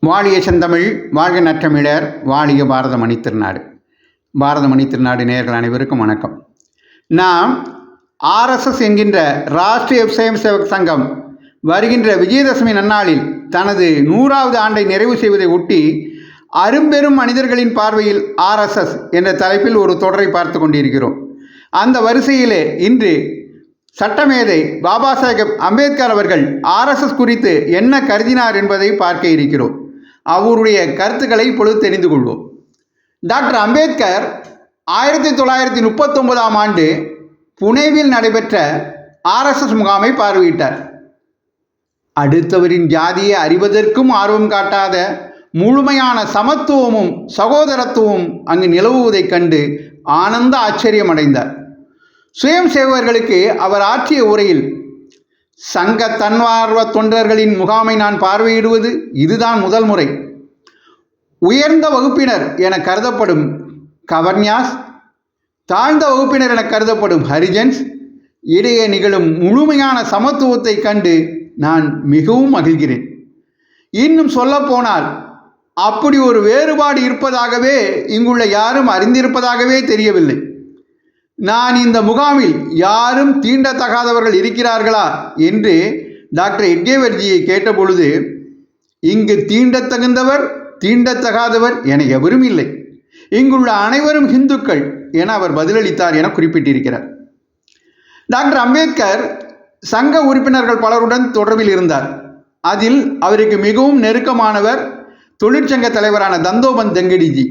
வாழிய செந்தமிழ் வாழ்க நற்றமிழர் வாழிய பாரத மணித்திருநாடு. பாரத மணித்திருநாடு நேயர்கள் அனைவருக்கும் வணக்கம். நாம் ஆர்எஸ்எஸ் என்கின்ற ராஷ்டிரிய ஸ்வயம் சேவக் சங்கம் வருகின்ற விஜயதசமி நன்னாளில் தனது 100வது ஆண்டை நிறைவு செய்வதை ஒட்டி அரும்பெரும் மனிதர்களின் பார்வையில் ஆர்எஸ்எஸ் என்ற தலைப்பில் ஒரு தொடரை பார்த்து கொண்டிருக்கிறோம். அந்த வரிசையிலே இன்று சட்டமேதை பாபா சாஹேப் அம்பேத்கர் அவர்கள் ஆர்எஸ்எஸ் குறித்து என்ன கருதினார் என்பதை பார்க்க இருக்கிறோம். அவருடைய கருத்துக்களை இப்பொழுது தெரிந்து கொள்வோம். டாக்டர் அம்பேத்கர் 1939ஆம் ஆண்டு புனேவில் நடைபெற்ற ஆர்எஸ்எஸ் முகாமை பார்வையிட்டார். அடுத்தவரின் ஜாதியை அறிவதற்கும் ஆர்வம் காட்டாத முழுமையான சமத்துவமும் சகோதரத்துவமும் அங்கு நிலவுவதைக் கண்டு ஆனந்த ஆச்சரியம் அடைந்தார். சுயம் சேவகர்களுக்கு அவர் ஆற்றிய உரையில், சங்க தன்னார்வ தொண்டர்களின் முகாமை நான் பார்வையிடுவது இதுதான் முதல் முறை. உயர்ந்த வகுப்பினர் என கருதப்படும் கவர்னியாஸ், தாழ்ந்த வகுப்பினர் என கருதப்படும் ஹரிஜன்ஸ் இடையே நிகழும் முழுமையான சமத்துவத்தை கண்டு நான் மிகவும் மகிழ்கிறேன். இன்னும் சொல்லப்போனால் அப்படி ஒரு வேறுபாடு இருப்பதாகவே இங்குள்ள யாரும் அறிந்திருப்பதாகவே தெரியவில்லை. நான் இந்த முகாமில் யாரும் தீண்டத்தகாதவர்கள் இருக்கிறார்களா என்று டாக்டர் எட்கேவர்ஜியை கேட்டபொழுது, இங்கு தீண்டத்தகுந்தவர் தீண்டத்தகாதவர் என எவரும் இல்லை, இங்குள்ள அனைவரும் இந்துக்கள் என அவர் பதிலளித்தார் என குறிப்பிட்டிருக்கிறார். டாக்டர் அம்பேத்கர் சங்க உறுப்பினர்கள் பலருடன் தொடர்பில் இருந்தார். அதில் அவருக்கு மிகவும் நெருக்கமானவர் தொழிற்சங்க தலைவரான தந்தோபந்த் தெங்கடிஜி.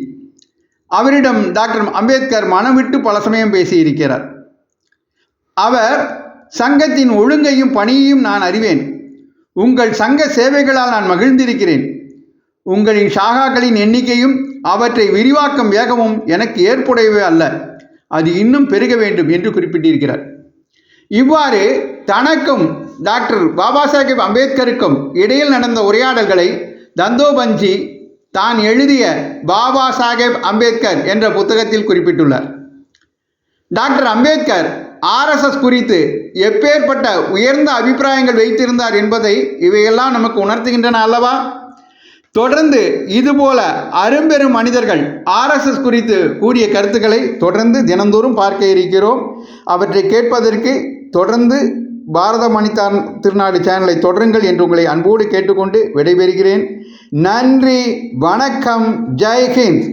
அவரிடம் டாக்டர் அம்பேத்கர் மனம் விட்டு பல சமயம் பேசியிருக்கிறார். அவர், சங்கத்தின் ஒழுங்கையும் பணியையும் நான் அறிவேன். உங்கள் சங்க சேவைகளால் நான் மகிழ்ந்திருக்கிறேன். உங்களின் ஷாகாக்களின் எண்ணிக்கையும் அவற்றை விரிவாக்கும் வேகமும் எனக்கு ஏற்புடையவே அல்ல, அது இன்னும் பெருக வேண்டும் என்று குறிப்பிட்டிருக்கிறார். இவ்வாறு தனக்கும் டாக்டர் பாபா சாஹேப் அம்பேத்கருக்கும் இடையில் நடந்த உரையாடல்களை தந்தோபந்த்ஜி தான் எழுதிய பாபா சாஹேப் அம்பேத்கர் என்ற புத்தகத்தில் குறிப்பிட்டுள்ளார். டாக்டர் அம்பேத்கர் ஆர்எஸ்எஸ் குறித்து எப்பேற்பட்ட உயர்ந்த அபிப்பிராயங்கள் வைத்திருந்தார் என்பதை இவையெல்லாம் நமக்கு உணர்த்துகின்றன அல்லவா? தொடர்ந்து இதுபோல அரும்பெரும் மனிதர்கள் ஆர்எஸ்எஸ் குறித்து கூறிய கருத்துக்களை தொடர்ந்து தினந்தோறும் பார்க்க இருக்கிறோம். அவற்றை கேட்பதற்கு தொடர்ந்து பாரத மணித்திருநாடு சேனலை தொடருங்கள் என்று உங்களை அன்போடு கேட்டுக்கொண்டு விடைபெறுகிறேன். நன்றி, வணக்கம், ஜெய் ஹிந்த்.